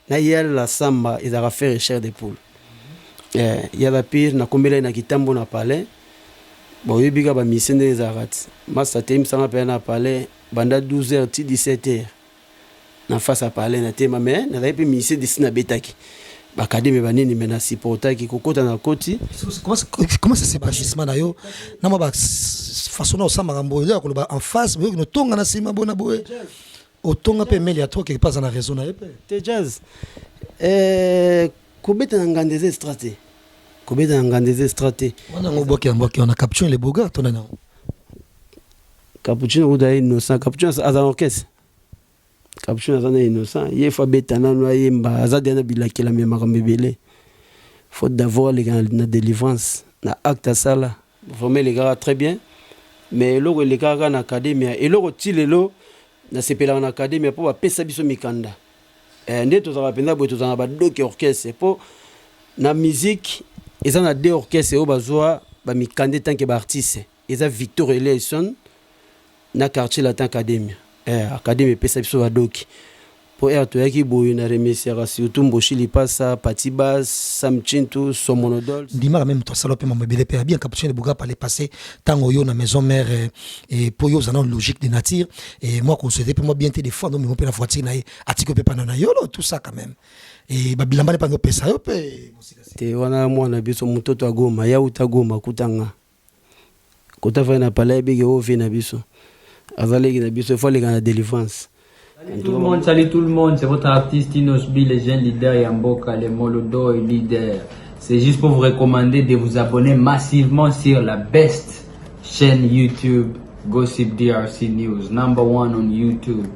na yel la samba ils a fait chair de poule il y a la pire na kombela na kitambo na palais bon yebiga ba mission des arats massa tem sanga pe na palais banda 12h ti 17h na face à palais na tema mais na pe mission de sina betaki bakademi banini mena supportaki kokota na koti comment ça se passe justement na yo na ma ba façon na samba ngambo ya ko en face mais no tonga na sima bona boye otonga pe meli ya toi quelque part na raison na yepe te jazz kobeta na ngandeze straté kobeta na ngandeze straté on a ngoboki on a capturé les bogards ton na Capuchino ou d'ailleurs innocent Capuchino à l'orchestre Capuchino à innocent il faut beta na noyer mba azadi na bilaki la même mebele faut d'avoir les gars na délivrance na acte ça là former les gars très bien mais logo les gars na académie et logo tilelo na sepela en académie pour pesa biso mikanda ndé to za penda bo to za ba doki orchestre pour na musique ils en a deux orchestres au bazwa ba mikande tant que ba artiste ils a Victor Eleison na quartier latin académie académie pesa biso ba doki pour to yaki boyo na remercier surtout Mboshi Lipasa Patibas Samchintu Somonodol Dima même toi salope mobile pe bien Capuchino Boga par les passé tango yo na maison mère et pour yo zanon logique de nature et moi considéré pour moi bien te défendre mais mon pe la voiture na atiko pe pana yo tout ça quand même et babilamba ne pas no pesa yo pe te wana mwana biso mutoto agoma ya utagoma kutanga kota fa na palais bige o fi na biso azaleki na biso faut les gars na délivrance. Salut tout le monde, c'est votre artiste Inosbi, les jeunes leaders Yamboka, les Molodo et leaders. C'est juste pour vous recommander de vous abonner massivement sur la best chaîne YouTube, Gossip DRC News, number one on YouTube.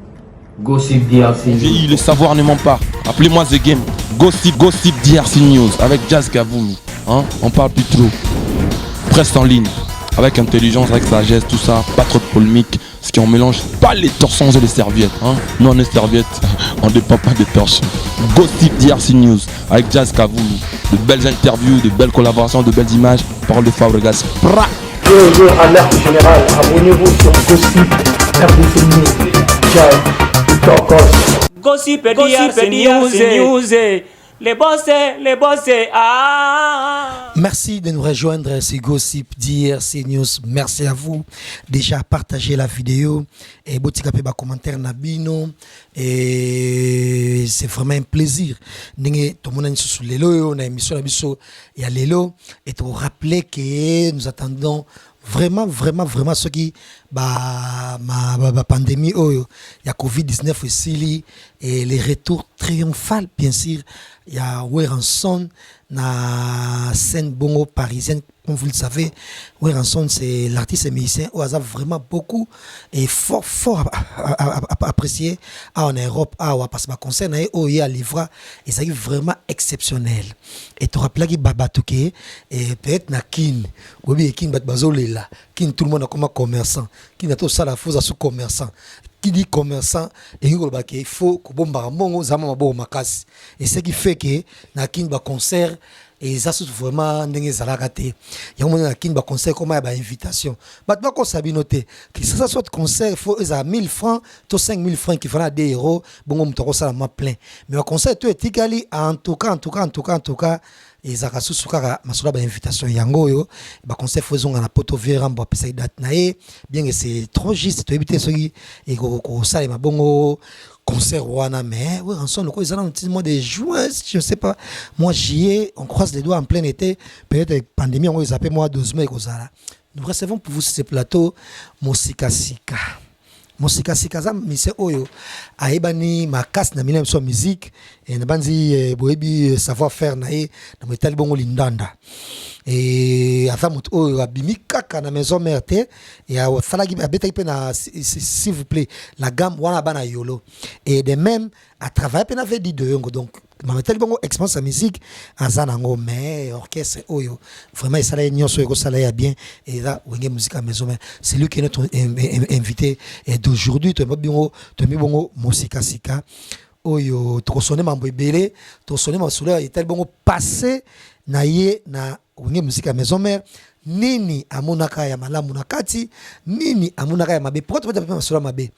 Gossip DRC News. Le savoir ne ment pas. Appelez-moi The Game. Gossip DRC News avec Jazz Kavoulou. Hein? On parle plus trop. Presse en ligne. Avec intelligence, avec sagesse, tout ça. Pas trop de polémique. Ce qui on mélange pas les torsons et les serviettes. Hein? Nous on est serviettes. On ne dépend pas des torsons. Gossip DRC News avec Jazz Kavoulou. De belles interviews, de belles collaborations, de belles images. Parole de Fabregas. Yo, alerte générale. Abonnez-vous sur Gossip RDC News. Jazz, Tokos. Gossip DRC News. Les boss, ah. Merci de nous rejoindre, c'est Gossip DRC News. Merci à vous. Déjà partagez la vidéo et botika pe ba commentaire na bino et c'est vraiment un plaisir. Ndenge to mona nsusu lelo na émission na biso ya lelo et te rappeler que nous attendons vraiment ce qui ba pandémie oyo ya Covid-19 aussi et les retours triomphal bien sûr il y a Weranson na scène bongo parisienne comme vous le savez. Weranson c'est l'artiste et musicien au hasard vraiment beaucoup et fort apprécié en Europe parce que concert na au ya livra et ça est vraiment exceptionnel et tu rappelles que Babatuke et peut-être na kin obi kin bat bazolela kin tout le monde a comme commerçant kin a tout ça la fausse à sous commerçant qui dit commerçant et il faut que bomba mongo zama mabo makasi et ce qui fait que na kin ba concert et ça c'est vraiment ndenge zalakate ya mona na kin ba concert comme ba invitation bat ba ko sabinoté que ça soit concert faut ça 1000 francs to 5000 francs qui fera 2 euros bongo mutako ça ma plein mais au concert tout est égali en tout cas et ça rassure sur ma invitation yango yo ba conseil faisons na poto vera mbo pesa date nae bien que c'est trop juste to éviter ce qui et ko ça ma bongo concert wana mais oui ensemble quoi ils ont un petit mois de juin je sais pas moi j'y ai on croise les doigts en plein été peut-être avec pandémie on les appelle moi 12 mai kozala nous recevons pour vous ce plateau Mosika Sika za mise oyo aibani makas na mina so musique et na banzi boebi savoir faire nae na metali bongo lindanda et afamut oyo abimi kaka na maison mère te et a falaki abeta pe na s'il vous plaît la gamme wana bana yolo et de même à travailler pe na fait dit de yongo donc ma metali bongo expérience en musique azana ngo mais orchestre oyo vraiment ça la nyonso ko ça la bien et là wenge musique à maison mère c'est lui qui est notre invité et d'aujourd'hui tu mi bongo Mosika Sika oyo to sonner mambo ebele to sonner masula et tel bongo passé na ye na wenge musique à maison mère nini amonaka ya malamu na kati nini amonaka ya mabe pourquoi tu peux masolo mabe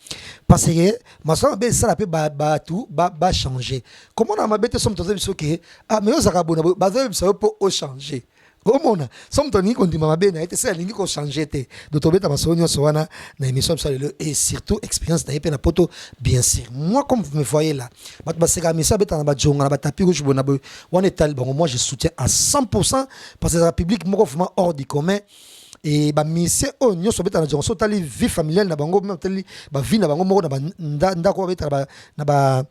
parce que masolo mabe ça la peut ba changer comment na mabe te somme tozo biso ke ah mais ozaka bona bazo biso po o changer omona somme toni ko ndima mabe na ete ça lingi ko changer te do tobeta masolo nyonso wana na émission ça le et surtout expérience na na poto bien sûr moi comme vous me voyez là bat baseka misa beta na ba jonga na ba tapis rouge bona bo wana etal bon moi je soutiens à 100% parce que la public moko vraiment hors du commun et ba mission o nyonso beta na jonga so tali vie familiale na bango même tali ba vie na bango moko na ba ndako beta na ba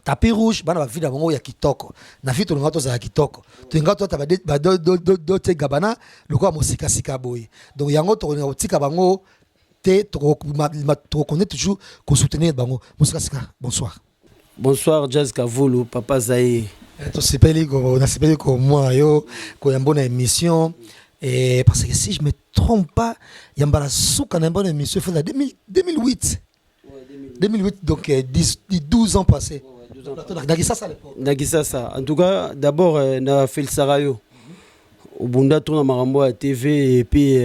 tapis rouge bana ba vie na bango ya kitoko na vie to ngato za kitoko to ngato ta ba do te gabana lokwa mosika sika boy donc yango to na tika bango te to connaît toujours ko soutenir bango mosika sika bonsoir Jazz Kavulu papa Zaï to sepeli ko na sepeli ko moi yo ko yambona émission et parce que si je me trompe pas yambara souka na bonne émission fait 2008 donc 12 ans passés. Nagisasa. En tout cas, d'abord, na Felsarayo. Au Bunda tourne marambo à TV et puis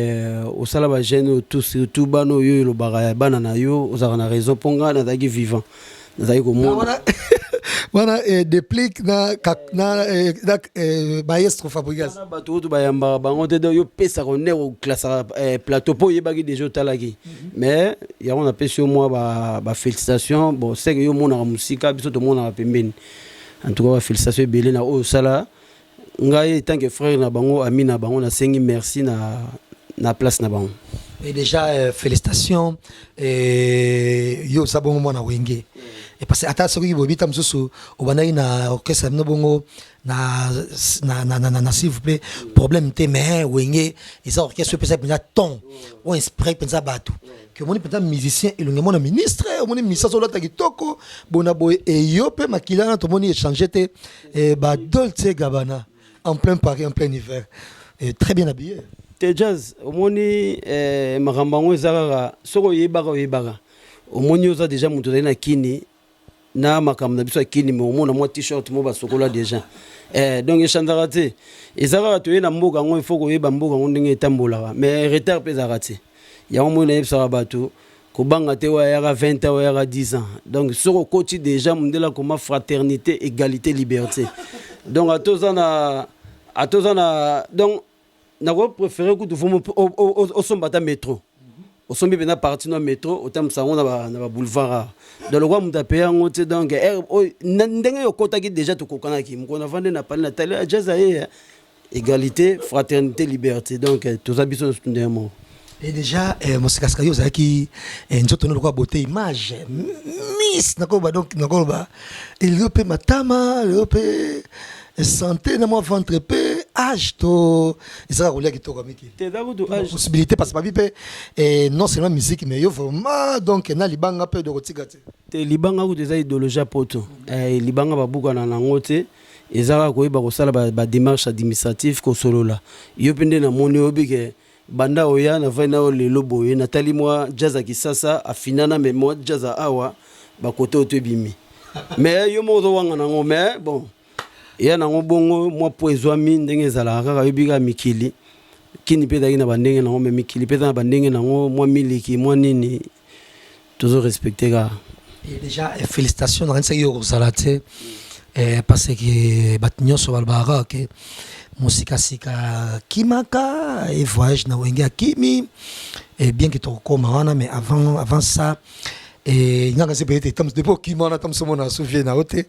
au Salaba Gêne, tout bano yo le barabana na yo, aux arana raison ponga na dagi vivant. Na dagi comme moi. Voilà déplique na maestro Fabregas. Na bato to bayamba bango te yo pesa ko ne au classe plateau po yebagi déjà talaki. Mais ya on appelle sur moi ba félicitations. Bon, c'est que yo mona musika biso to mona pembeni. En tout cas, félicitations belé na o sala. Ngai tant que frère na bango ami na bango na sengi merci na place na bango. Et déjà félicitations yo sabongo mona wenge. Et parce que ata soki bobita msusu obanayi na orchestre no bongo na s'il vous plaît problème te mais wenge et orchestre peut ça penza ton on inspire penza bato que moni penza musicien et le mona ministre moni misa solo ta kitoko bona boy et yo pe makilana to moni échanger te ba Dolce Gabbana en plein Paris en plein hiver et très bien habillé te Jazz omoni makambango ezaka soko yebaka omoni oza déjà mutu na kini na makambo na biso akini mais omona moi t-shirt mo basokola déjà donc echanzaka te ezaka to na mboka ngo il faut ko yeba mboka ngo ndenge etambolaka mais retard pe ezaka te yango mo na yebisaka bato kobanga te wa yaka 20 ans wa yaka 10 ans donc soko koti déjà mundela comme fraternité égalité liberté donc atozana donc na ko préférer que tu faut au sombata métro au sombi bena parti no métro autant sango na ba boulevard dans le roi mutapea ngote donc ndenge yo kotaki déjà to kokanaki mukona vande na pale na tale Jazz égalité fraternité liberté donc tous abiso ndemo et déjà mosikaska yo zaki njoto no kwa beauté image miss nakoba donc nakoba il yo pe matama yo pe santé na mo ventre pe âge to ça roule qui to comme qui te dago to âge possibilité parce que pas et non seulement musique mais yo vraiment donc na libanga peu de rotika te libanga ko des idéologie poto libanga ba buka na ngote ezaka ko yeba ko sala ba démarche administrative ko solo la yo pende na moni obike banda oya na vana o lelo boye na tali moi Jazz Kisasa afinana mais moi Jazz awa ba côté otebimi mais yo mo zo wanga na ngo mais bon ya na ngobongo mwa poezwa mi ndenge zala kaka yobika mikili kini peda ina bandenge na ngome mikili peda na bandenge na ngo mwa miliki mwa nini toujours respecter ga et déjà félicitations dans ce yo zalate parce que batinyo so balbara que musika sika kimaka et voyage na wenge kimi et bien que to koma wana mais avant ça et il y a des pays qui depuis qui m'en attend ce moment souviens na hôtel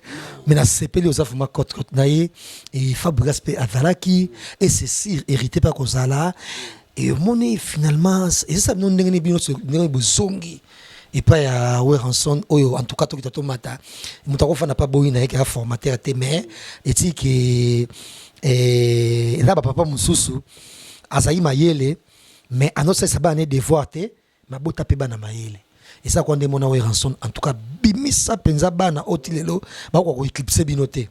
mais na sepeli aux affaires côte naïe et Fabregas pe avalaki et c'est sûr hérité par kozala et moni finalement et ça non ndenge bino ndenge bozongi et pas ya Weranson oyo en tout cas to kitato mata mutako fana pas boyi na eka formateur te mais eti que là papa mususu azayi mayele mais annonce ça ba ne devoir te mabota pe bana mayele. Et ça quand demona Weranson en tout cas bimisa penza bana otilelo ba ko éclipser binoté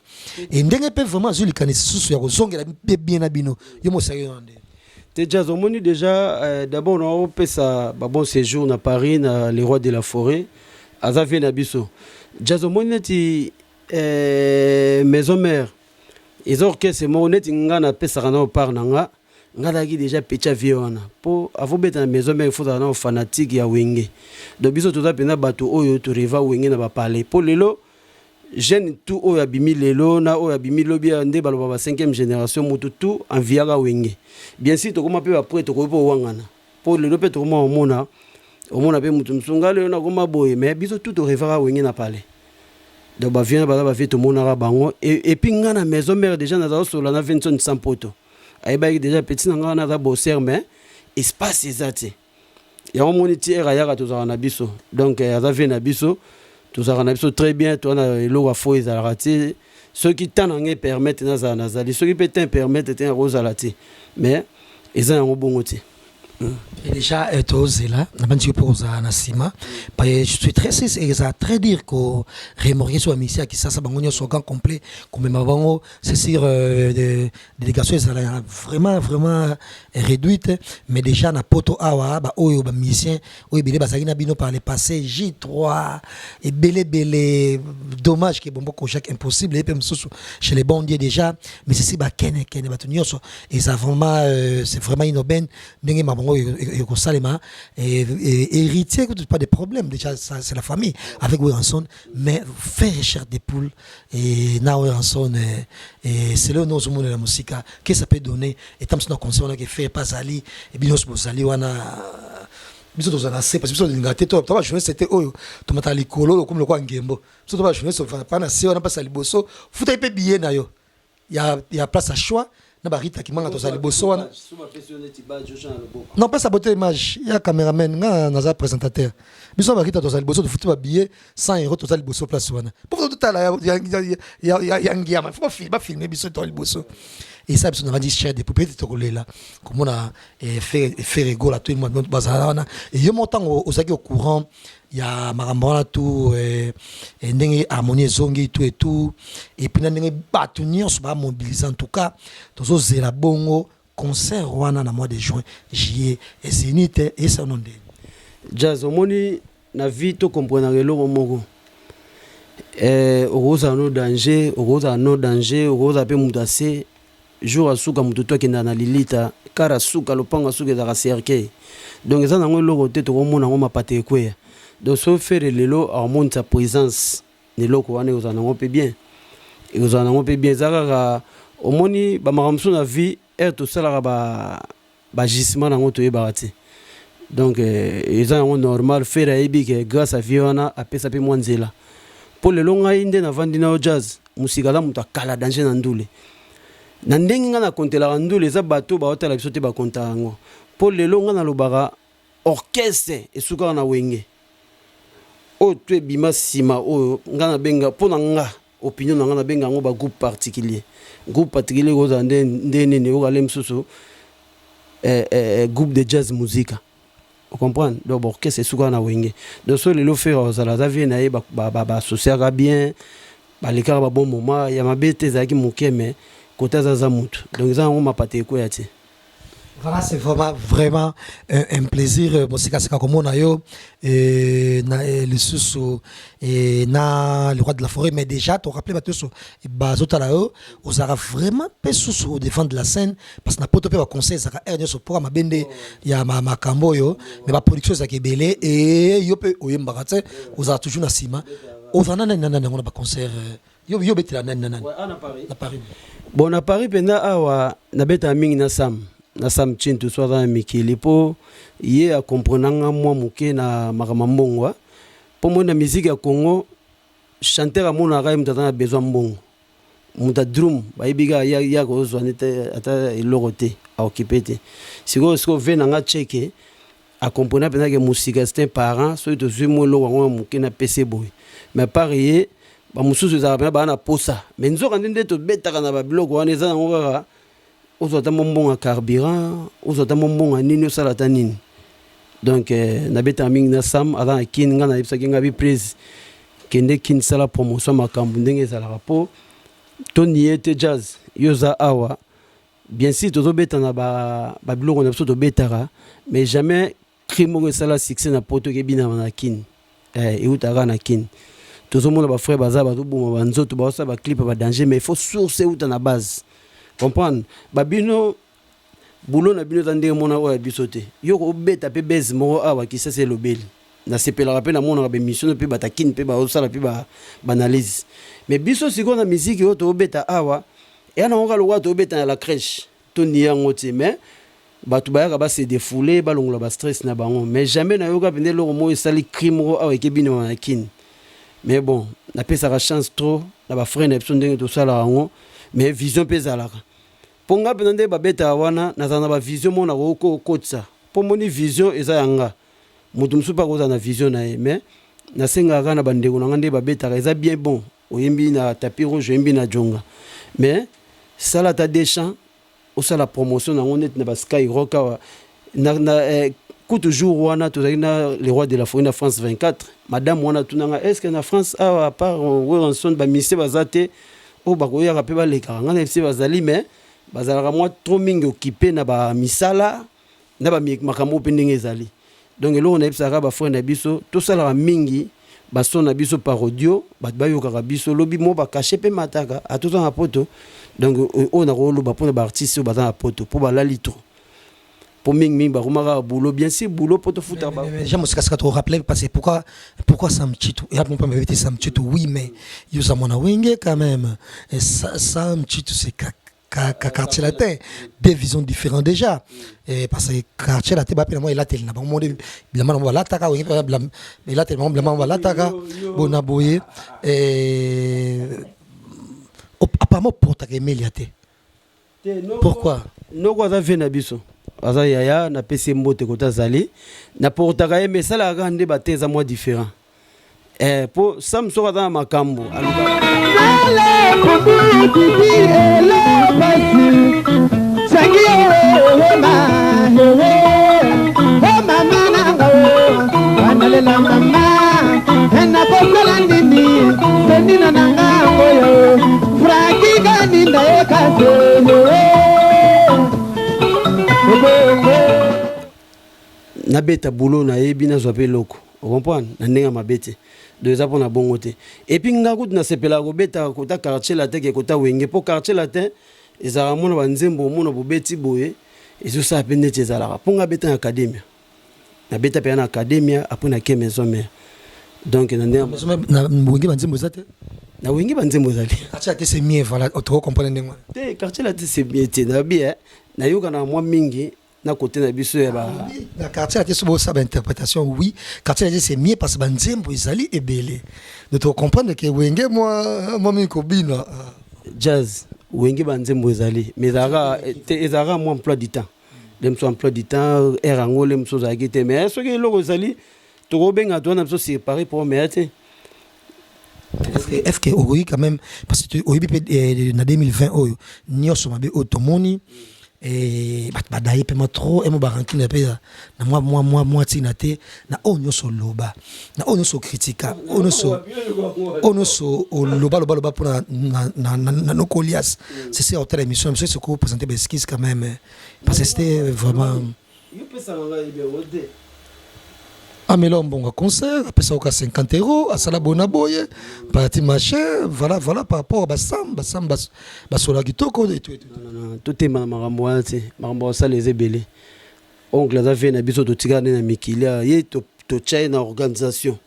et ndenge pe vraiment zuli kanisi susu ya kozongela bien na bino yo mo sayo ndé te Jazz omoni déjà d'abord on peut ça bon séjour na Paris na les rois de la forêt azavi na biso Jazz omoni ti maison mère ils orchestre mo net ngana pesa kana par nanga ngalaki déjà petit vieux wana po avant beta na maison mais il faut avoir fanatique ya wenge donc biso toza pena bato oyo to reva wenge na ba parler po lelo jeune tout oyo abimi lelo na oyo abimi lobi nde baloba ba 5e génération mutu tout enviaga wenge bien sûr to koma pe ba prêtre ko po wangana po lelo pe to koma omona pe mutu msunga lelo na koma boye mais biso tout to reva wenge na parler donc ba vient ba vie to mona bango et puis ngana maison mère déjà na za solo na 25 sans poto ayebaki déjà petit nanga na za bosser mais espace ezate ya omoni ti era yaka tozaka na biso donc aza ve na biso tozaka na biso très bien to na eloko fo ezalaka ti ceux qui tanange permettre na za nazali ceux qui peut permettre te rozala ti mais eza yango bongo ti. Et déjà, là, je suis très très dire que remorquer sur la mission qui ça soit complet comme ma c'est sur délégation vraiment réduite mais déjà na poto awa ba oyo ba mission oyo bele basaki bino par le passé J3 et belé dommage que bon ko chaque impossible et chez les bons dieux déjà mais c'est ba ken ba tunyoso et ça vraiment c'est vraiment une aubaine ndenge mabongo et salema héritier pas de problème déjà ça c'est la famille avec Weranson mais faire cher des poules et na Weranson et c'est là nous sommes la musique que ça peut donner et tant que nous concernons que faire pas ali et bien nous sali wana biso tozana c'est parce que biso ngate to ba jeunesse c'était oyo to mata likolo comme le kwa ngembo biso to ba jeunesse pas na si on pas sali boso futa pe billet na yo il y a place à choix na barita ki manga to sali boso wana non pas saboter image il y a caméraman nga na za présentateur biso barita to sali boso to futa ba billet 100 € to sali boso place wana pour tout la ya ngiama faut pas filmer biso to sali boso et ça biso na dit cher des propriétés to kolela comme on a fait rigolo à tout le monde bazana et yo montant aux au courant il y a marambona tout et ndenge harmonie zongi tout et tout et puis ndenge batunir so ba mobiliser en tout cas tozo zela bongo concert wana na mois de juin juillet et Zénith et ça non de jazz omoni na vie to comprendre eloko moko okoza no danger okoza pe mutase jour asuka mutu to kenda na lilita kara suka lopanga suka za cercle donc eza nango eloko te to komona ngo mapate ekweya donc so faire lelo a monte sa présence ne loko wana ozana ngo pe bien et ozana ngo pe bien zaka omoni ba makamso na vie to sala ba gisement nango to yebati donc eza ngo normal faire ebi que grâce à vie wana apesa pe mwanzela pour lelo ngai nde na vandi na jazz musika la mutu akala danger na ndule na ndenge nga na kontela ndule za bato ba hotela biso te ba konta yango pour lelo nga na lobaka orchestre esuka na wenge o tu bima sima o nga na benga pona nga opinion na nga na benga ngo ba groupe particulier ko za ndene ne o kale msusu groupe de jazz musica vous comprenez donc orchestre esuka na wenge donc so lelo faire ozala za vie na ye ba associer bien ba lekara ba bon moment ya mabete za ki mukeme côté za mutu donc ça on m'a pas té ko yati. Voilà, c'est vraiment un plaisir. Bon, c'est comme on a eu le sous et na le roi de la forêt, mais déjà, tu rappelles bateau sur Bazotala, on aura vraiment pas sous défendre la scène parce que n'a pas topé un conseil, ça a l'air sur pour ma bende, il y a ma camboyo, mais ma production ça qui est belé et yo peut au yembarate, on a toujours na sima, on va na on a pas concert, yo beti la na Paris. Bon na Paris penda awa na beta mingi na Sam Chintu soit Mikili po ye a comprenanga moi muke na makamambongwa po mo na musique ya Congo chanteur amona ka mutata na besoin mbongo muta drum ba ibiga ya ko zwanete ata ilorote a occupé siko venanga cheke a comprendre pena que musique c'est un parent so to zumo lo wa muke na PC boy mais pareil ba mususu za ba na posa mais nzoka ndende to betaka na ba blog wana za ngora ozota mombonga carburant ozota mombonga nini osalata nini donc na beta mingi na Sam avant kin nga na ibsa kinga bi prise kende kin sala promotion makambu ndenge sala rapport toni ete jazz yoza awa bien sûr tozo beta na ba biloko na biso to betara mais jamais crime sala succès na poto ke bina na kin et utara na kin tozo mona ba frère baza ba to boma ba nzoto ba osa ba clip ba danger mais il faut sourcer uta na base comprendre babino boulot na bino tande mona oya biso te yo ko beta pe base mo awa ki c'est lobeli na sepela pe na mona ba mission pe batakine pe ba osala pe ba analyse mais biso siko na musique yo to beta awa et na onga lo to beta na la crèche to ni yango te mais batu bayaka ba se défouler ba longola ba stress na bango mais jamais na yoka pende lo mo esali crime ro awa ke bino na kin mais bon na pesa ka chance trop na ba frère na biso ndenge to sala yango mais vision pe zalaka ponga penande ba beta wana na zana ba vision mona ko kotsa po moni vision eza yanga mutu msupa ko na vision na ye mais na senga kana bandeko na ngande ba beta eza bien bon oyembi na tapis rouge oyembi na jonga mais sala ta deschamps au ça la promotion na honnête na Sky Rock na coup jour wana to na les rois de la forêt na France 24 madame wana tunanga est-ce que na France à part Wilson ba ministre bazate o ba ko ya pe ba leka ngana FC bazali mais bazala moi trop mingi occupé na ba misala na ba makambo pendenge ezali donc lo on a ebsaka ba frère na biso to sala mingi ba son na biso par audio ba yoka biso lobi mo ba cacher pe mataka a tout en poto. Donc on a rôle pour les artistes au bazar à poto pour la litro pour ming ba rumara boulot bien sûr boulot pour te foutre ba j'aime aussi qu'est-ce que tu rappelles parce que pourquoi ça me chite et mon pas m'inviter ça me chite oui mais yo ça mon wenge quand même et ça me chite c'est quartier latin des visions différentes déjà et parce que quartier latin ba moi il a tel na bon monde blanc on va l'attaquer oui mais là tellement blanc on va l'attaquer bon aboyer et apparemment pour ta remeliate. Pourquoi? No quoi ça fait na biso. Aza yaya na PC mbote kota zali na porta ka mais ça la grande batin za moi différent. Pour sam so dans makambo. Na beta boulot na yebi na zope loko on comprend na ndenga mabete deux ans pour na bongote et puis ngaku na sepela ko beta ko ta quartier latin ke ko ta wenge pour quartier latin ezara mona banzembo mona bobeti boye ezo sa pende tezala pour nga beta academia na beta pe na academia après na ke maison mère donc na ndenga na wenge banzembo zate na wenge banzembo zali quartier latin c'est mieux voilà auto comprendre ndenga te quartier latin c'est bien te na bien na yoka na moi mingi na côté na biso ya ba na quartier latin c'est ça interprétation oui quartier latin c'est mieux parce que banzembo ezali ebele de te comprendre que wenge moi miko bina jazz wenge banzembo ezali mais ezara moi emploi du temps dem so emploi du temps erango lem so za gite mais ce que loko ezali to go benga to na biso séparé pour meate est-ce que oui quand même parce que au na 2020 oyo nyoso mabe otomoni et badaye pe trop et mo baranki na pe na moi tinate na onyo so loba na onyo so critica onyo so loba pour na no colias c'est autre émission c'est ce que vous présentez Beskis quand même parce que c'était vraiment Amelo Mbonga concert, après ça, 50 €, à Salabona Boye, parti machin, voilà, par rapport à Bassam, Bassola Gitoko et tout. Non, tout est marambo, marambo, ça les ébélés. Oncle, ça fait un épisode de Tigane na Mikilia, il to tchai na organisation.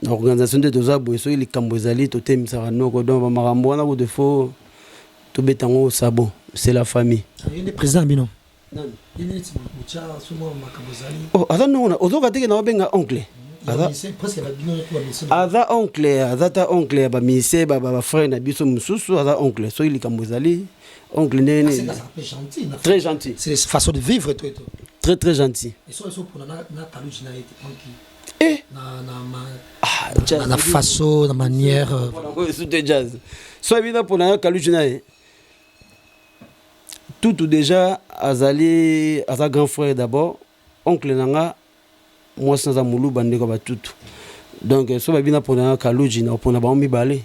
Na organisation de deux abos, so il Kambozali, to tem sarano, kodon, marambo, na ou de faux, tout bétango, sabon, c'est la famille. Il est présent, Bino. Oh, aza nona ozoka teke na benga oncle aza oncle azata oncle ba mise ba frère na biso mususu aza oncle so il kambozali oncle nene très gentil c'est une façon de vivre tout très très gentil et so pour na kalujina et na façon na manière c'était jazz so bien pour na kalujina tout déjà azali aza grand frère d'abord oncle nanga moi sans amulu bande ko ba tout donc so ba bina pona kaluji na pona ba mi balé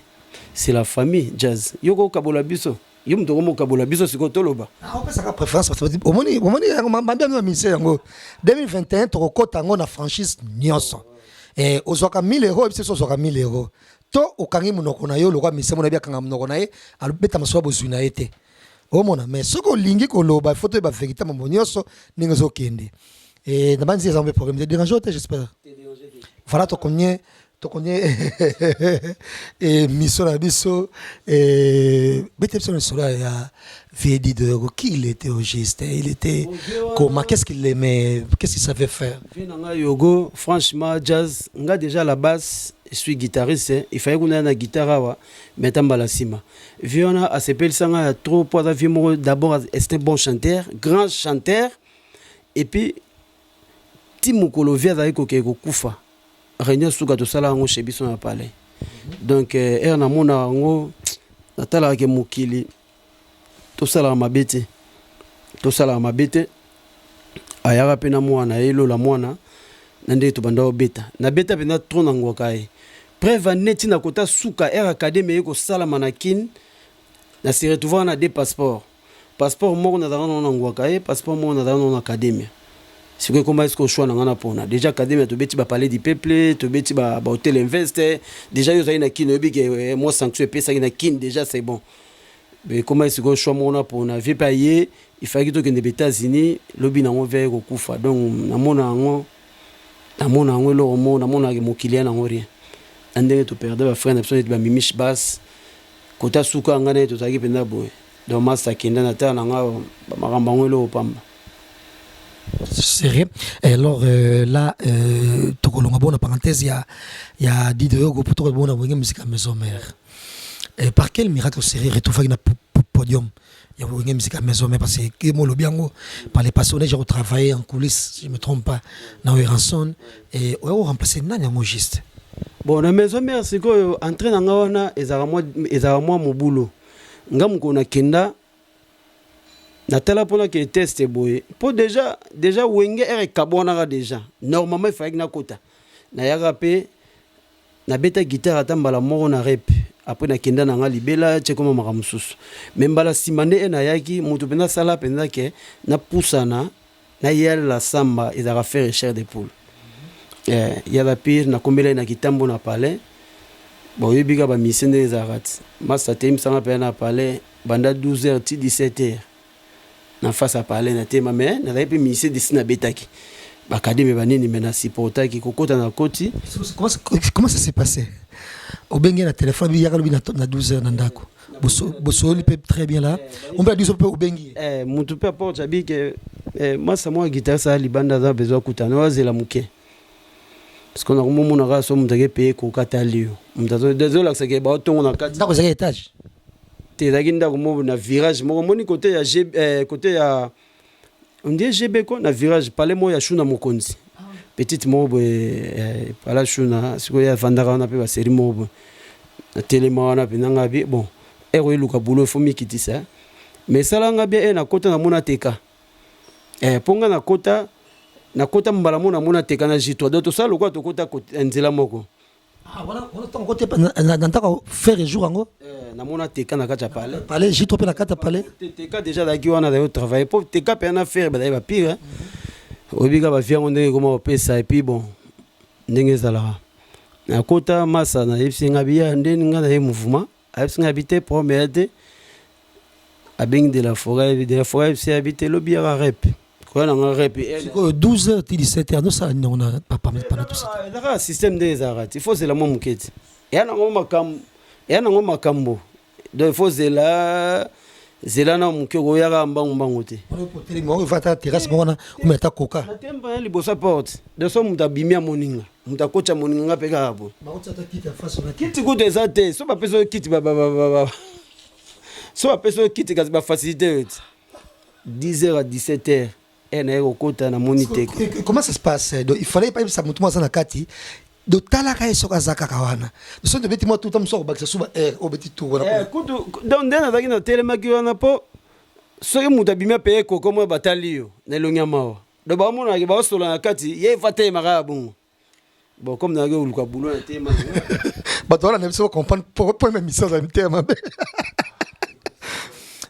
c'est la famille jazz yoko kabola biso yum to ko kabola biso siko toloba on peut ça préférence parce que au moni mambia na mise yango 2021 to ko tango na franchise nyonso et ozoka 1000 € et so ozoka 1000 € to okangi munoko na yo lokwa mise mona bia kanga munoko na ye alubeta maso bozuna ete omona mais soki olingi koloba faut toyeba vérité mambo nyonso ndenge ezokende na banzi eza mpe problème te dérange te j'espère voilà tokonye mission na biso bete biso na solo ya Viedi de qui il était au geste, il était comment, qu'est-ce qu'il aimait, qu'est-ce qu'il savait faire. Vinanga Yogo, franchement jazz, nga déjà à la base, je suis guitariste, il fallait qu'on ait une guitare mais tamba la sima. Viona a s'appelle sanga trop pour d'abord c'était bon chanteur, grand chanteur et puis Timukolo via avec ko kufa. Réunion suka to sala ngo chez biso na palais. Donc na mona ngo natala ke mukili to sala mabete ayaka pe na mwana elo la mwana nande to banda obeta na beta pe na trona ngo kai preuve neti na kota suka académie ko sala manakin na se retrouver na des passeports moko na dans ngo kai passeport moko na dans académie. C'est que comment est-ce qu'on choisit dans pona déjà académie to beti ba parler du peuple to beti ba hôtel investir déjà yo na kin obi ke moi sanction pesa na kin déjà c'est bon. Mais comment est-ce qu'on choisit mon pour na vie payer il fallait que to kende États-Unis lobi na ngove ko kufa donc na mona ngo lo mo na mona ke mokilian na rien ande to perdre ba frère na personne ba mimish bass kota suka ngane to taki penda boy donc master kenda na ta na nga ba maramba ngolo pamba. Sérieux. Et alors là, tu connais une parenthèse, il y a dit de Yogo pour trouver une musique à maison mère. Par quel miracle serait retrouvé dans le podium? Il y a une musique à maison mère parce que moi le bien par les passionnés j'ai travaillé en coulisses, si je me trompe pas, dans les rançons et on remplacé nani à mon giste. Bon la maison mère c'est quoi entrer dans ngawana ezara moi mon boulot. Ngam ko na kenda natala pona que test boy pour déjà wenge kabona déjà normalement il fallait na kota na yaka pe na beta guitare atambala moko na rep après na kenda na nga libela che koma makamususu même bala simande na yaki mutu pena sala pena ke na pusana na yel la samba ezaka faire cher de poule ya la pire na kombela na kitambo na palais bon yebika ba misende ezarati masa tem sanga pe na palais banda 12h ti 17h na face à parler na tema mais na pas misé d'ici na betaki bakademi banini mena supportaki kokota na koti. Comment ça s'est passé au bengi na téléphone bi yakalo bi na 12h na ndako boso li peut très bien là on peut dire au bengi mutu pe porte abi que moi ça moi guitare ça libanda za besoin kutana wazela muke parce qu'on a un moment na so mutake payer ko katalio mutazo désolé que c'est ba tongo na kati ndako za étage tezaki ndako moko na virage moko moni côté ya côté ya on dit GB ko na virage palais mo ya shuna mokonzi petite mobo pala shuna siko ya vandaka na pe ba série mobo na telema na pinanga bi bon ero iluka boulot faut mikitisa mais sala nga bien na kota na mona teka ponga na kota mbala mona teka na jitwa donc ça lokwa to kota nzela moko. Ah voilà, on est en côté dans faire jour en haut. Na mona teka na kata palais. Palais, j'ai trop na kata palais. Teka déjà là qui on a travailler pour teka pe na faire ba pire. Obiga ba faire on est comment on ça et puis bon. Ndenge zala. Na kota masa na FC ngabia ndeni ngana ye mouvement. FC ngabité promenade. Abing de la forêt FC habité lobby à rep. Quoi na rep. 12h 17h nous ça on a pas tout ça. Ah, système des arrêts. Il faut c'est la même quête. Et na ngoma makambo. Donc il faut zela na mukego yaka mbangu te. On va ta terrasse mona ou meta coca. Na temba ya libosa porte. De so mutabimia moninga. Mutakocha moninga peka hapo. Mautsa ta kiti face na kiti ko des até. So ba peso kiti ba. So ba peso kiti kasi ba facilité. 10h à 17h. Comment ça se passe? Il fallait pas que ça monte dans la kati. De talaka et sokazaka kawana. De son de beti moi tout am so ba suba au beti tout wana. Kutu donc ndena zaki na telemaki wana po. So mutabimia pe ko comme batalio na lonyamawa. Do ba mona ke ba sola na kati ye fate maka bungu. Bon comme na go luka boulot na tema. Ba to na so comprendre pour même mission dans tema.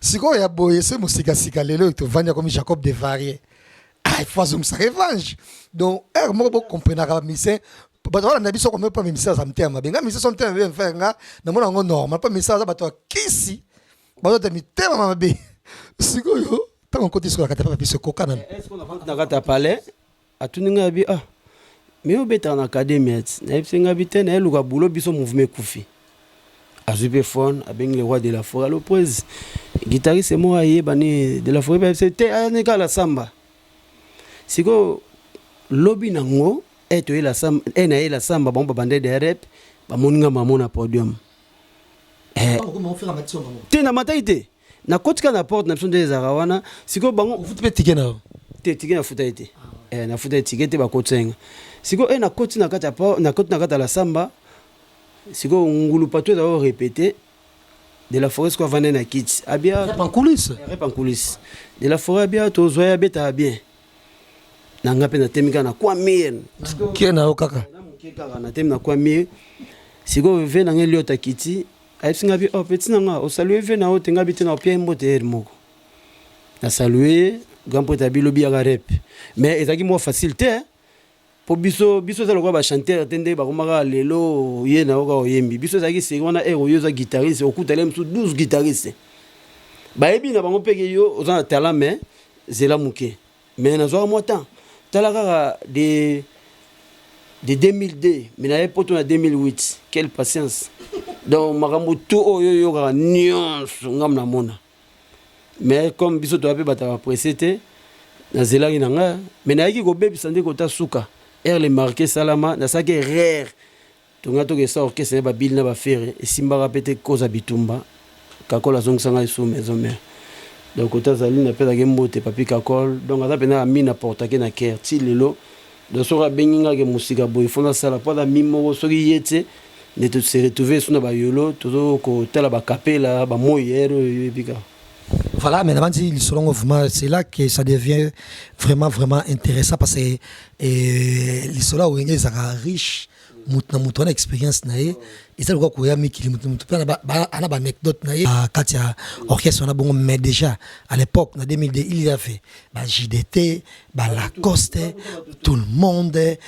Siko ya boye se musika sika lelo to vanya comme Jacob de Varier. Ah, il faut zoom sa revanche. Donc, moi, je comprends la mission. Parce que na biso comme pas mission ça me terme. Benga mission son terme bien faire nga na mona ngo normal pas mission ça ba to kisi. Ba to mi terme mabe. sikoyo tant on continue sur la carte papier ce coca nan est-ce qu'on a pas na kata palais atuninga bi mais obeta na académie na ipsenga bité na eluka boulot biso mouvement kufi azupe phone abeng le roi de la forêt le prise guitariste moi yebani de la forêt c'était aneka la samba siko lobby nango eto la samba ena la samba bon bande de rap ba moninga mamona podium tena mataite na kotika na porte na biso nde ezaka wana siko bango futi pe tike na tike na futa ite na futa tike te bakotsenga siko na koti na kata na koti na kata la samba siko ngulu pato da répéter de la forêt quoi vendre na kit abia rap en coulisses de la forêt abia to zoya beta bien na ngape na temika na kwa mien qui na okaka na mukeka na tem na kwa mien siko ve na ngeli otakiti aipsinga bi petit nanga o saluer ve na otenga biti na pia mbote moko na saluer grand poète bilobi ya rap mais ezaki mo facilité po biso za lokwa ba chanteur tende ba komaka lelo ye na oka oyembi biso ezaki seri wana yo za guitariste okutale msu 12 guitaristes bayebi na bango peke yo oza na talent mais zela muke mais na zo mo temps talaka de 2002 mais na poto na 2008 quelle patience donc makambo tout oyo yo ka nyonso ngam na mona mais comme biso to ape bata pressé te na zelaki na nga mais na yaki ko bebisa nde kota suka le marqué salama na saki rare tonga to ke sa orchestre ba bil na ba faire et simba pete koza bitumba kakola zongisa sou maison mère donc kota zali na peta ke mbote papi kakol donc aza pena amina porta ke na ker ti lelo donc soka benginga ke musika boy fona sala pada mimo soki yete ne te se retrouver suna ba yolo to ko tala ba capella ba moyero bika. Voilà, mais c'est là que ça devient vraiment intéressant parce que l'histoire où ils sont riches, mutu na expérience nae, et ça quoi koya miki mutu ana anecdote nae quand il y a orchestre on a bon mais déjà à l'époque en 2002 il y avait JDT, Lacoste, tout le monde et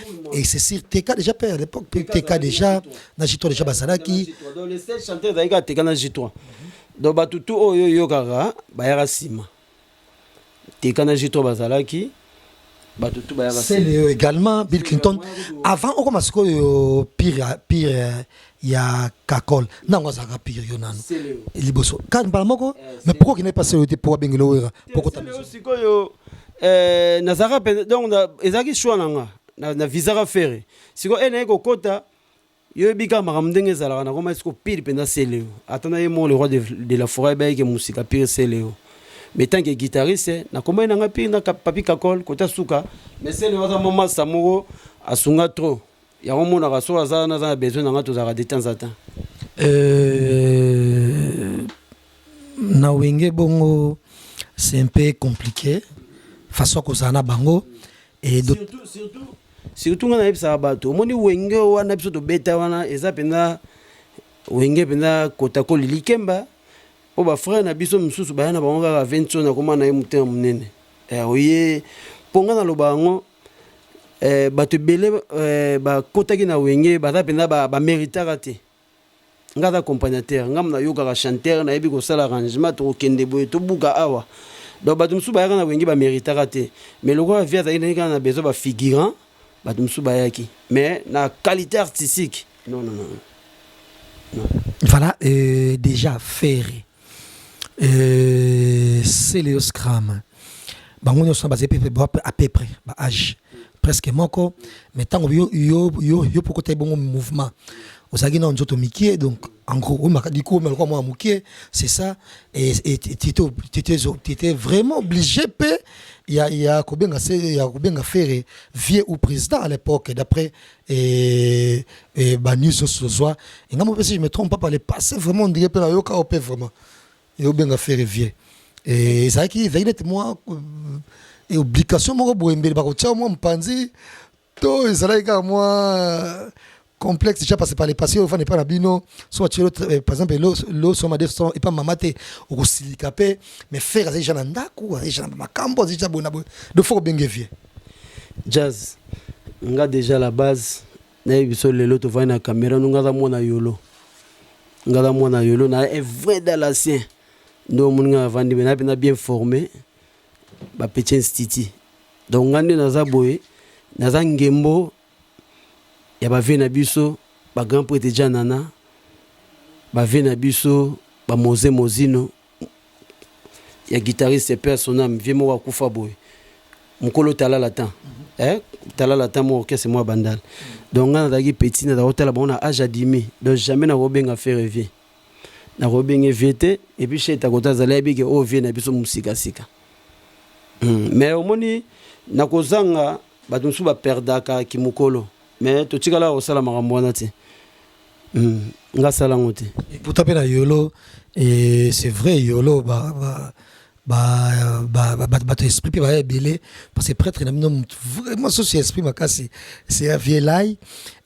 c'est sur TK déjà à l'époque TK déjà na J3 déjà basalaki dans les 7 chanteurs d'ailleurs TK na J3 donc batutu oyo yokaka bayaka sima teka na J3 bazalaki batutu bayaka c'est également Bill Clinton avant on commence ko pire ya kakol nango zaka pire yo nano liboso kan balamoko mais pourquoi qu'il n'est pas celui pour bengelo wera pourquoi ta sikoyo nazaka donc na ezaki choix nanga na visa ka faire siko ene ko kota yo bika makamdenge zalaka na koma siko pire penda seleo atana ye mo le roi de la forêt ba ke musika pire seleo mais tant que guitariste na koma na ngapi na papi kakol kota suka mais seleo za mama samoro asunga trop ya mo na raso za na besoin na ngato za de temps en temps na wenge bongo c'est un peu compliqué façon ko sana bango et surtout ngana yebisa bato moni wenge wana biso to beta wana eza pena wenge pena kota ko lilikemba po ba frère na biso msusu bayana bango ka 20 na koma na ye mutem munene oye ponga na lobango bato belé ba kota ki na wenge baza pena ba méritaka te ngata accompagnateur ngam na yoka ka chanteur na yebi ko sala arrangement to kende boye to buka awa donc bato msusu bayaka na wenge ba méritaka te mais loko via za ina kana besoin ba figurant bayaki mais na qualité artistique non. Voilà déjà faire c'est le scrum bango nous sommes basés à peu près âge presque moko mais tant yo pour côté bon mouvement osaki na nzoto mikie donc en gros du coup mais moi mukie c'est ça et t'étais vraiment obligé pe il y a kobenga faire vieux ou président à l'époque d'après et news ce soir et ngamo si je me trompe pas par le passé vraiment on dirait pe la yoka op vraiment et obenga faire vieux et ça qui veille moi et obligation moko boembele ba ko tia moi mpanzi to ezalaika moi complexe déjà passé par les passés au n'est pas la bino soit tu par exemple l'eau sur ma descend et pas mamate au silicapé mais faire déjà nandaku déjà makambo déjà bona de faut bien vieux jazz nga déjà la base na biso lelo to va na caméra nga za mona yolo na est vrai dans l'ancien ndo moninga vandi na bien formé ba petit institut donc ngande naza boye naza ngembo ya ba vena biso ba grand prêtre janana ba vena biso ba Mose Mozino ya guitariste personnel vie mo kufa boye mukolo talala temps talala temps mo orchestre moi bandal donc ngana dagi petit na hôtel ba on a âge adimi donc jamais na robenga faire rêver na robenga VT et puis chez ta kota zala bige o vie na biso musika sika mais au moni na kozanga bato nsu ba perdaka kimukolo mais to tikala o sala makambo wana te nga sala ngote et pour taper la yolo et c'est vrai yolo bato esprit puis ba belé parce que prêtre na nom vraiment ça c'est esprit makasi c'est un vieux lai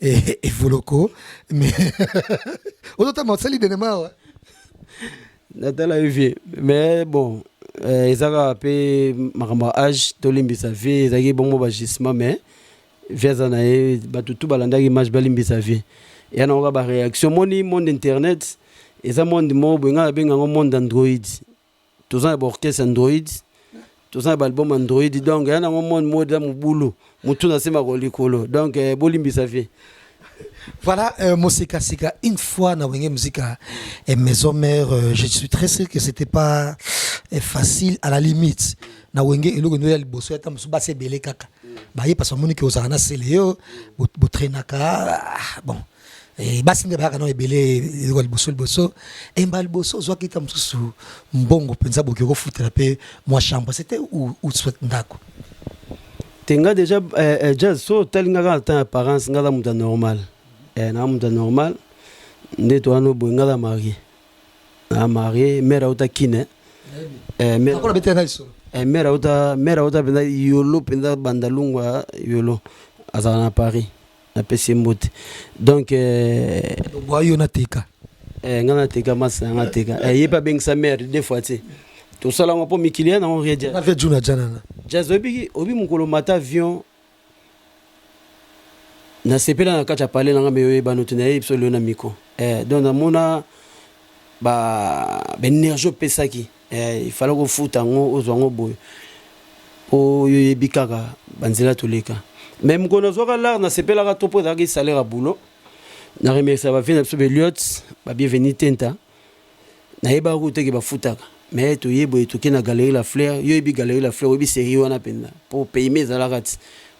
et voloko mais autant ma sali de nema natala vie mais bon ezaka pe makambo âge to limbisa vie ezaki bongo ba gisement mais vieza na e bato tout balandaki image balimbisa vie ya na ba réaction moni monde internet eza monde mo benga benga ngo monde android tous un orchestre android tous un album android donc ya na ngo monde mode mubulu mutu na sema kolikolo donc bolimbisa vie. Voilà, Mosika Sika, une fois dans la musique et Maison Mère, je suis très sûr que c'était pas facile à la limite. Na wenge elo no ya liboso ya tamusu ba se belé kaka. Ba ye parce que moni que osana seleo bo trainaka bon. Et basi nde ba kana ebelé elo liboso et ba liboso zo kita mususu mbongo penza bokyo futela pe moi chambre c'était où souhaite ndako. Tenga déjà jazz so talinga ka temps apparence ngala muta normal. Na muta normal nde to ano bo ngala marié. Na marié mère auta kine. Mère ko bete na iso. Mère auta penda yolo penda bandalungwa yolo azana Paris na pesi mbote. Donc boyo na teka. Ngana teka masa ngana teka. Yepa beng sa mère deux fois ti. To sala ngo mikilian na on redia. Na fait juna jana. Jazz obi mukolo mata avion na sepela na kacha parler na ngambe ba notuna ipso le na miko donc na mona ba énergie pesaki il fallait ko futa ngo ozwango boy o yebikaka banzela toleka même kono zoka là na sepela ka topo da ki salaire à boulot na remercier ba vina so Eliot ba bienvenue tenta na yeba ko te ki ba futaka mais to yebo to ki na galerie la fleur yo yebi galerie la fleur yebi série wana penda pour payer mes alarat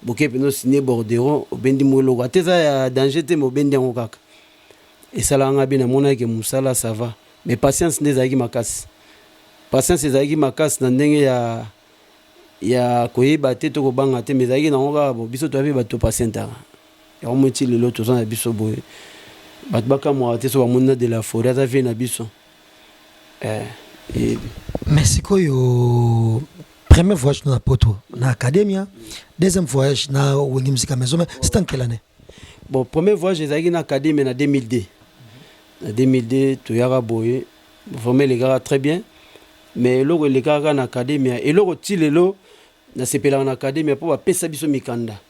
boke peno signé borderon obendi molo ateza ya danger te mo bendi ngo kaka et sala nga bina mona ke musala ça va mais patience ndezaki makasi patience ezaki makasi na ndenge ya koyeba te to kobanga te mais ezaki na ngo bo biso to abi bato patienta ya omoti lelo to zana biso boye bato bakamwa te so bamona de la forêt za vie na biso merci koyo. Premier voyage dans la poto, dans l'académie. Deuxième voyage dans la musique à maison. C'était en quelle année? Bon, premier voyage, j'ai dans l'académie en 2002. En 2002, tu as boyé. Formé les gars très bien. Mais là, les gars dans l'académie. Et là, tu es là, dans l'académie pour payer sa biso mikanda.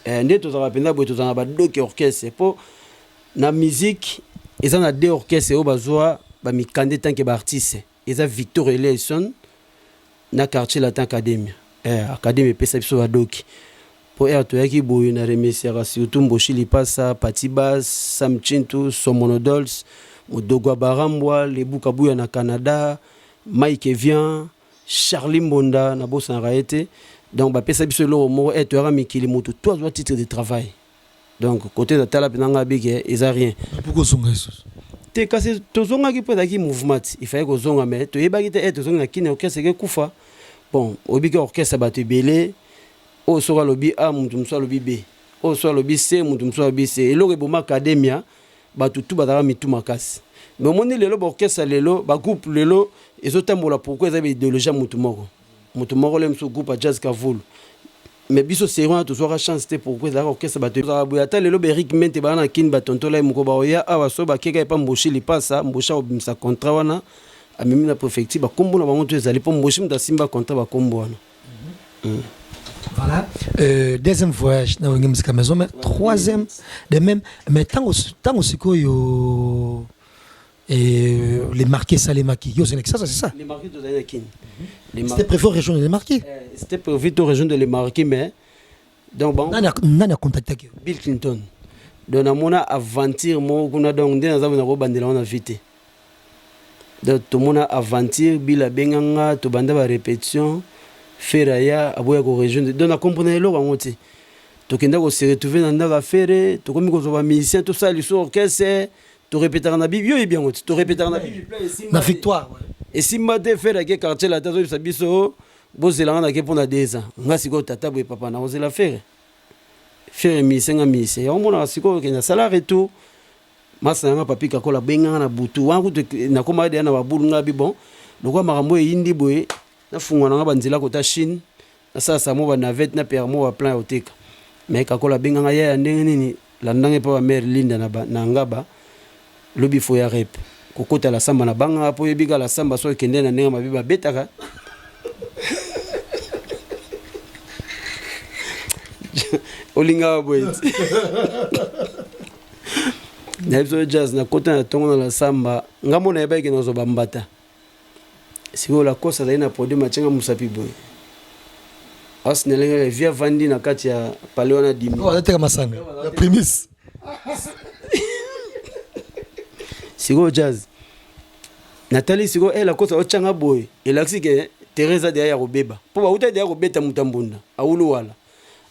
Et nous, tu as rappelé que tu as deux orchestres. Pour la musique, ils ont deux orchestres. Ils ont mikanda tant que artiste. Ils ont Victor Eleison. Na quartier latin académie académie pesa biso badoki po to yaki boye na remercier surtout Mboshi Lipasa Patibas Sam Chintu Somonodols Modogwa Barambwa Lebuka Buya na Canada Mike Evian Charlie Mbonda na bossa na raete donc ba pesa biso lo mo to yaka mikili moto toi doit titre de travail donc côté de tala pinanga bige eza rien pourquoi songa eso te kasi tozonga ki peda ki mouvement il fallait que zonga mais to yebaki te tozonga na kine orchestre ke kufa bon obiki orchestre bato belé o sora lobi a mutu mso lobi b o sora lobi c mutu mso lobi c eloko eboma academia bato tout bataka mitu makasi mais moni lelo ba orchestre lelo ba groupe lelo ezotambola pourquoi eza idéologie mutu moko le mso groupe jazz kavulu mais biso sérieux to sora chance te pourquoi eza orchestre bato za boya ta lelo Eric Mente bana kin batontola moko ba oya awa so ba keka pa Mboshi Lipasa Mbosha obimsa contrat wana amemi na préfecture ba kombo na bango to ezali po Mboshi mta simba contrat ba kombo wana. Voilà. Deuxième voyage dans la musique à maison, mais troisième de même mais tant aussi quoi yo et les marqués ça les maquis. Yo c'est ça. Les marqués de Zanakin. C'était prévu région de les marqués. C'était prévu de région de les marqués mais donc bon. Nani a contacté Bill Clinton. Donc on a aventure mo kuna donc dans na ko bandela on a vite. Donc tout monde a aventure bila benganga to banda ba répétition feraya aboya ko région donc on comprendre lo ngoti. To kenda ko se retrouver dans la faire to komi ko ba musicien tout ça l'histoire orchestre to répéter na bible yo bien ngoti to répéter na bible na victoire. Et si mate faire que quartier la tazo sa biso bozela na ke pona 2 ans. Ngasi ko tata boy papa na ozela faire. Faire misenga mise ya omona siko ke na salaire tout masa nga papi kakola benga na butu wangu na koma de na babulu nga bi bon lokwa makambo yindi boye na fungwa na banzela ko ta Chine na sasa mo ba navette na permo wa plan oteka mais kakola benga nga ya ndenge nini la ndange pa ba mère Linda na ngaba lobi fo ya rep kokota la samba na banga po yebika la samba so kende na ndenge mabiba betaka Olinga boy. N'abso jazz na kota na tongo na la samba ngamo na yeba ke nozo bambata. Siko la kosa za ina podium achenga musapi boy. Asnelenga via vandi na kati ya Paleona Dimi. Oh ateka masanga. La prémisse. Siko jazz. Nathalie siko la kosa ochanga boy. Elaxi ke Teresa de ya robeba. Po ba uta de ya robeta mutambunda. Awulu wala.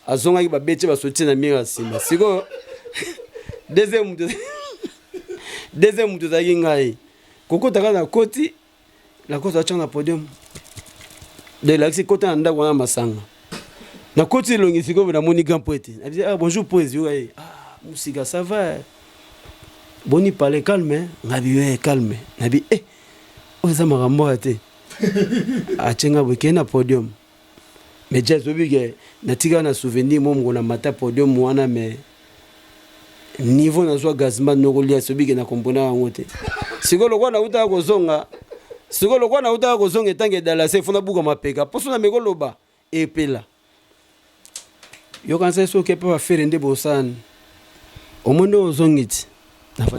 Azonga ki babete basoti na mira sima siko deuxième zaki ngai kokota kana koti la kota changa podium de l'axi kota anda kwa masanga na koti longi siko na moni gampoete elle dit ah bonjour poète musica ça va boni parler calme ngabi calme nabi oza makambo ate achenga bokena podium mais jazz obige natika na souvenir mo na mata podium wana mais niveau na swa gazman noko lia sobige na kompona ngote sikolo kwa na uta kozonga etange dala se fona buka mapeka poso na megoloba epela yo kansa so ke pa faire ndé bosan omondo ozongiti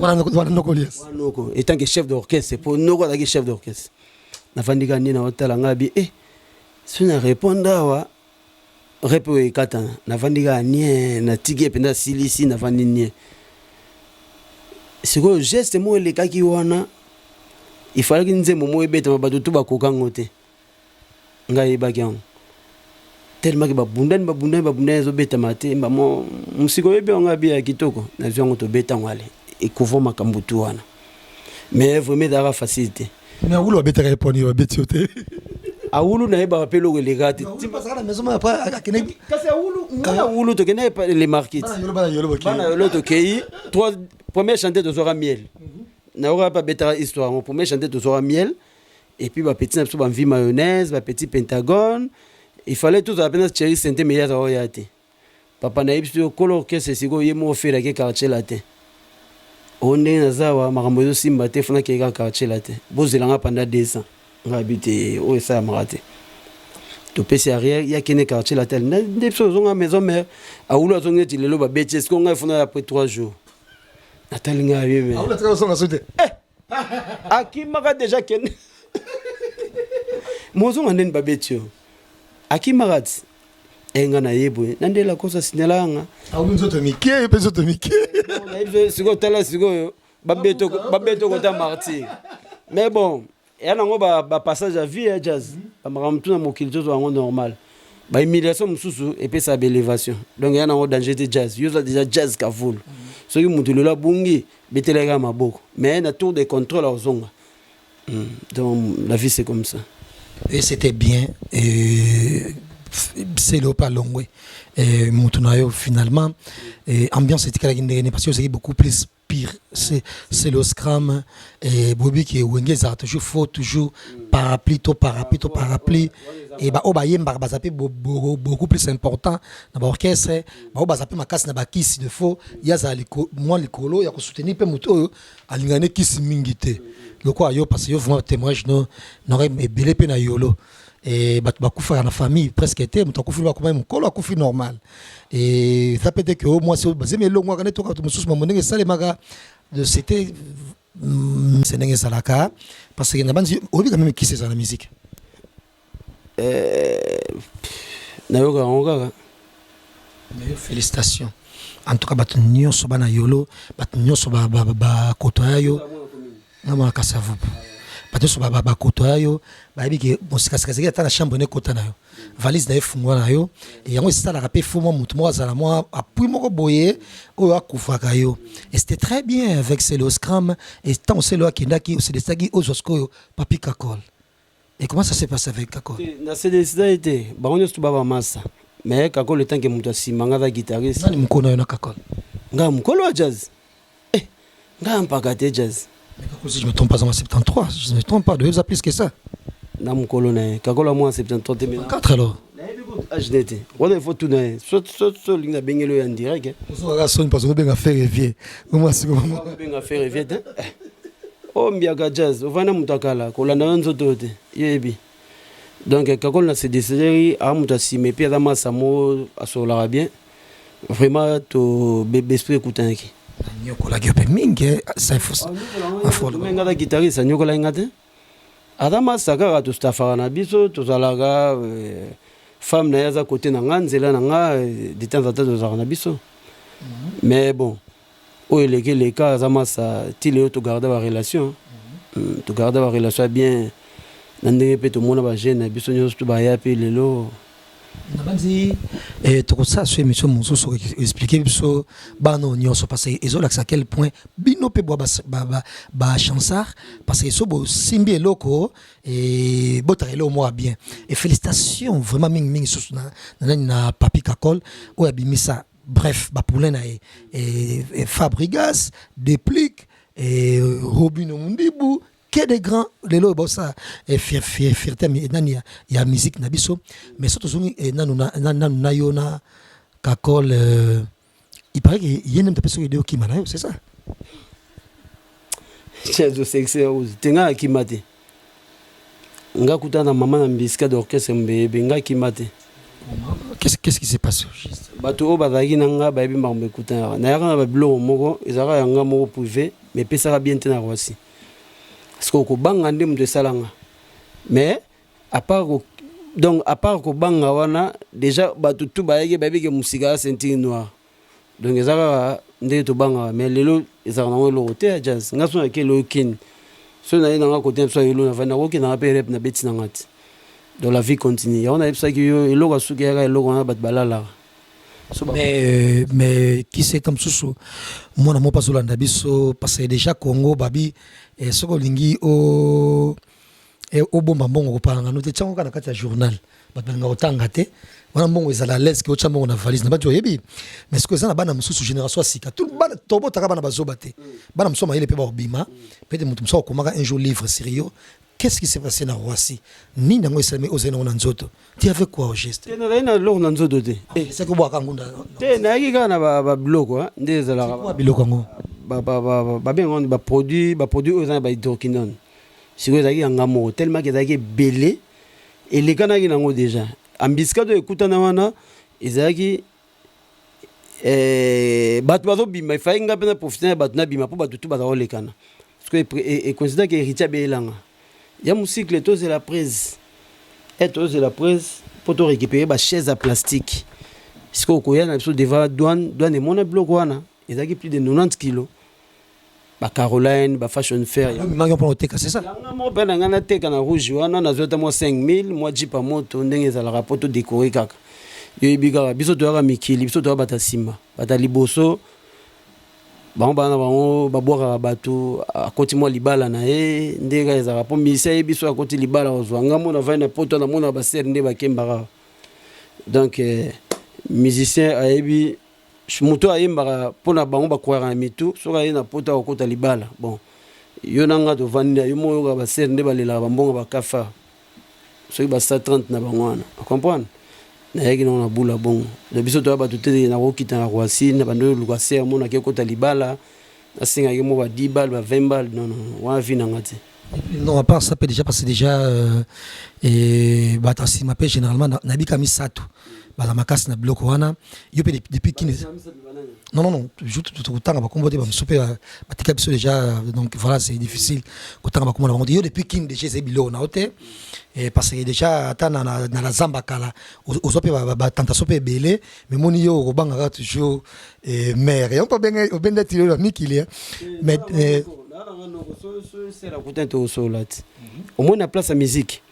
wana noko lia noko etange chef d'orchestre pour noko da chef d'orchestre na fandika ni na hotela ngabi si na réponda wa repo ekata na vandika nie na tiki penda silisi na vandi nie siko geste mo le kaki wana il fallait que nze momo ebeta mabado to bakokango te ngai bakyan tellement que babunda zo beta mate mbamo musiko ebe nga bia kitoko na zwango to beta ngale ekuvo makambutu wana mais vraiment dara facilité mais ulo beta répondre wa betiote Aoulou n'a pas appelé le legati. Aoulou to kena les marqués. Bana l'autre kei trois première chanter de Zora Miel. Na aura pas bêta histoire. Mon premier chanter de Zora Miel et puis ba petit n'abso ba vie mayonnaise, ba petit pentagone. Il fallait tout à peine chéri santé meilleur royauté. Papa na ibso color que c'est sigo yemo faire que quartier latin. On est na zawa makambo yo simba te fona ke quartier latin. Bozelanga pendant 2 ans. Habité au ça maraté to pesi arrière ya kene quartier la telle des choses on a maison mère a oulu azonga ti lelo ba bêtise ko nga fona après 3 jours natali nga yebe a oulu tra songa sote aki maka déjà kene mozo ngane ba betio aki marat enga na yebo nandela kosa sinelanga a oulu nzoto mike pe nzoto mike siko tala siko ba beto ko ta martyr mais bon et alors on va passage à vie jazz ba makamtu na mokilito zo ngo normal ba humiliation mususu et puis ça élévation donc yana ngo danger de jazz yo déjà jazz ka vulu so ki mutu lola bungi betelega maboko mais na tour de contrôle à zonga donc la vie c'est comme ça et c'était bien et c'est le pas long et mutunayo finalement et ambiance était parce que c'est beaucoup plus pire c'est le scrum et Bobby qui est toujours faut toujours parapluie et bah oba yemba ba zapé beaucoup plus important na orchestre ba oba zapé makasi na ba kisi de faux ya za moi likolo ya ko soutenir pe muto alingane kisi mingite le quoi yo parce que yo vraiment témoignage no n'aurait belé pe na yolo et bah bakufa na famille presque était muto kufi ba kuma mukolo kufi normal et ça peut être que moi c'est basé mais longo kana to ka to mususu mamonenge sale maga c'était c'est ndenge salaka parce que na bandi obi quand même qui c'est ça la musique nayoka ngaka mais félicitations en tout cas bato nyonso bana yolo bato nyonso ba kotoya yo na maka savu bato nyonso ba kotoya yo ba biki mosikasika ata na chambre ne kota na yo valise na efungwa na yo et yango esalaka mpe fo mwa mutu moko azala mwa apui moko boye oyo akufaka yo et c'était très bien avec Celo Scrum et tant Celo akendaki osedesaki ozwa sikoyo Papi Kakol. Et comment ça s'est passé avec Kakol? Na CDC été bango nyonso tu baba massa mais Kakol etanke mutu asimanga za guitariste nani mkono yo na Kakol? Nga mkolo wa jazz nga mpaka te jazz. Mais Kakol, si je me trompe pas en 73, je ne me trompe pas, de ça plus que ça. Na mkolo na Kakol à moi 73 4 alors. Ajnete on il faut tout na so linga bengelo ya direct on va sonner parce qu'on benga faire rêver comment c'est comment benga faire rêver o mbiaka jazz ovana mutakala kolanda nzoto te yebi donc Kakol na CDC a mutasime pe za masamo asola bien vraiment to bébé esprit écoutanki nyokola gyope mingi ça il faut afolo menga da guitariste nyokola ngate adama saka to stafara na biso to zalaga femme na yaza côté na nganzela na nga de temps en temps to zalaga na biso mais bon o les cas azama sa tile to garder la relation to garder la relation bien na ndenge pe to mona ba jeune biso nyoso to ba ya pe lelo Nabandi et tout ça sur émission Monso expliquer biso bano nyonso parce que ezo lax à quel point bino pe ba chansar parce que so bo simbi eloko et botarelo moi bien et félicitations vraiment ming sur na Papi Kakol o abimisa bref ba poulain na et Fabregas Déplique et Robino Mundibu que des grands les lots ça et fierté mais nani ya musique na biso mais surtout nanu yona Kakol il paraît qu'il y a une personne vidéo qui m'a c'est ça c'est sexy tenga ki mate nga kutana mama na mbisika d'orchestre mbebe nga ki mate qu'est-ce qui s'est passé bato bazaki nanga ba bi mbambe kutana na yaka na ba bilo moko ezaka yanga moko privé mais pesa bien te na Roissy parce que ko banga ndem de salanga mais à part ko banga wana déjà bato tout bayeke babike musika ceinture noire donc ezaka ndé to banga mais lelo ezaka na lo côté jazz nga so ke lo kin so na ina nga côté so yelo na vana ko na pe rap na beti na ngati donc la vie continue on a ça que yo eloko suki ya eloko na bat balala mais qui c'est comme sous moi na mo pas Zolanda biso parce que déjà Congo babi et soko lingi o bomba mbongo kopanga no te tsango kana kati ya journal batanga otanga te wana mbongo ezala l'aise ke otchamba na valise na bato yebi mais ce que ça na bana mususu génération sika tout bana tobo taka bana bazoba te bana msoma ile pe ba obima peut-être mutu msoko komaka un jour livre sérieux. Qu'est-ce qui s'est passé dans Roissy? Ni dans le Salmé aux Enonanzoto. Tu avais quoi au geste? C'est que bois kangunda. Naïga na bloc quoi. Des ala. Quoi bloc kango? Ba produit aux ans ba hydroquinone. Si vous avez un amour tellement que vous belé et les canards qui déjà. Ambisca de écouter na wana ezaki bat bazo bima fa inga pena profiter bat na bima pour bat tout bat le kana. Parce que et considère que Richard Belanga. Il y a un cycle, c'est la prise. Et c'est la prise pour te récupérer des chaises à plastique. Parce que y a devant douane et mon bloc ils ont plus de 90 kilos. Caroline, Fashion Fair. C'est ça. Je rouge, moi 5000, moi j'ai pas moto, on a rapport décoré kaka. Yo biga biso to ya mikili, biso to bata sima. Bata liboso. Bana babwaka bato akoti mwa libala na ye ndeka ezaka po misa ye biso akoti libala ozwanga mona vai na poto na mona baser nde bakembaka donc musicien ayebi moto ayembaka mpona bango bakwara na mitu soki aye na poto akota libala bon yo nanga tovandi yo moyoka baser nde balelaka bambongo bakafa soki basa 30 na bango wana comprendre nayaki na bula bongo na biso to bato te na kokita na Roissy na bando luka ser mona ke kota libala asinga ke mo ba 10 balles ba 20 balles non wa vi na ngati non à part ça peut déjà passer déjà et bata si m'appelle généralement na bika misato ba la makasi na bloc wana yo pe depuis kine Non, autant on va combattre déjà, donc voilà, c'est difficile. Autant on va combattre depuis qu'il déjà c'est bilo na hôtel et parce que déjà attends dans la zamba kala aux opé va tenter sope belé mais mon yo au banga toujours et mère et on peut bien au ben d'être là nikili mais c'est la contente au solat au moins la place à musique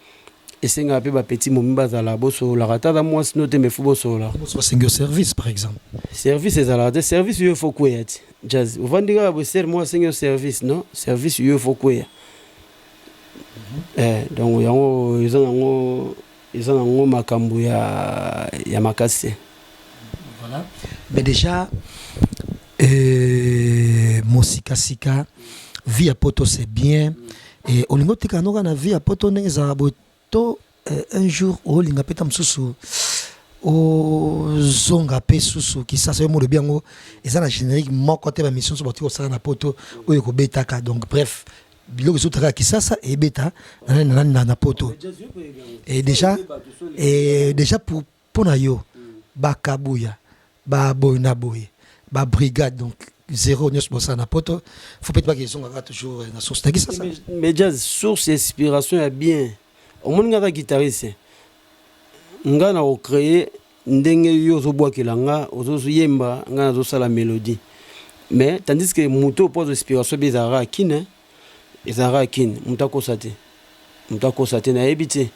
et c'est un peu petit moment à la bosse la rata da moi sinon te me faut bosso là single service par exemple service c'est la de service il faut quoi jazz au vendira bo ser moi single service non service il faut quoi donc ils ont makambu ya makase voilà mais déjà Mosika Sika vie à poto c'est bien et au lingo tika no na vie à poto neza boto un jour au linga peta msusu o zonga pe susu qui ça c'est mo de bien ngo et ça na générique mon côté ba mission so boti ça na poto oyo ko betaka donc bref biloko sotaka kisasa et beta na poto et déjà pour na yo bakabuya ba boy na boy ba brigade donc zéro news bossa na poto faut peut-être pas qu'ils sont toujours na source ta kisasa mais jazz source inspiration est bien au monde ngaka guitariste nga na créer ndenge yo zo bwakela nga ozo yemba nga zo sala mélodie mais tandis que muto pose inspiration bizarre kine ezara kine mutako sate na ebité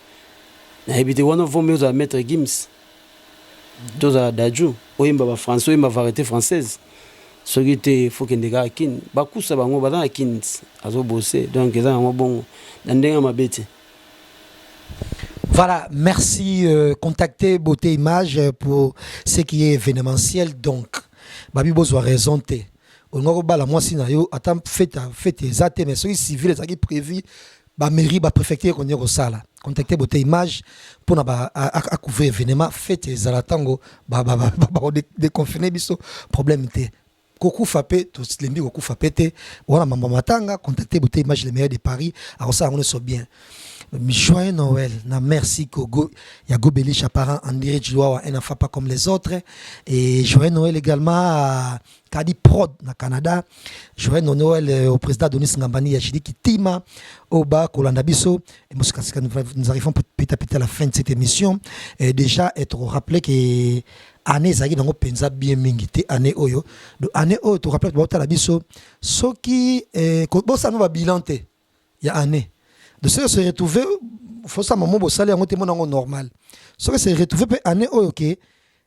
wana vomé za maître Gims doza daju oyemba ba français oyemba variété française soki te faut que ndeka kine bakusa bango bazana kine azo bosser donc ezana mo bongo na ndenge mabete. Voilà, merci. Contactez Beauté Image pour ce qui est événementiel. Donc, Babi Bozo a raison. On a bala moi si na yo attends faites exactement mais ceux civils ça qui prévu ba mairie ba préfecture qu'on est au sala. Contactez Beauté Image pour na ba à couvrir événement faites za la tango ba déconfiner biso problème té. Koku Fapé, tout les mbi Koku Fapé té. Voilà maman matanga contactez Beauté Image les meilleurs de Paris. Alors ça on est bien. Joyeux Noël, na merci Kogo, ya Gobeli Chaparran, André Djouawa, un enfant pas comme les autres. Et joyeux Noël également à Kadi Prod, na Canada. Joyeux Noël au président Donis Ngambani, Yachidi Kitima, Oba, Kolandabiso. Et nous arrivons petit à petit à la fin de cette émission. Et déjà, être rappelé que année zaki dans penza bien mingité année oyo. Donc année oyo, tu rappelles que tu as la biso. Ce qui, bon, ça nous va bilanter. Il y a année. De ce que se retrouver, il faut ça maman bossale en témoin normal. Ce que se retrouver peut année ok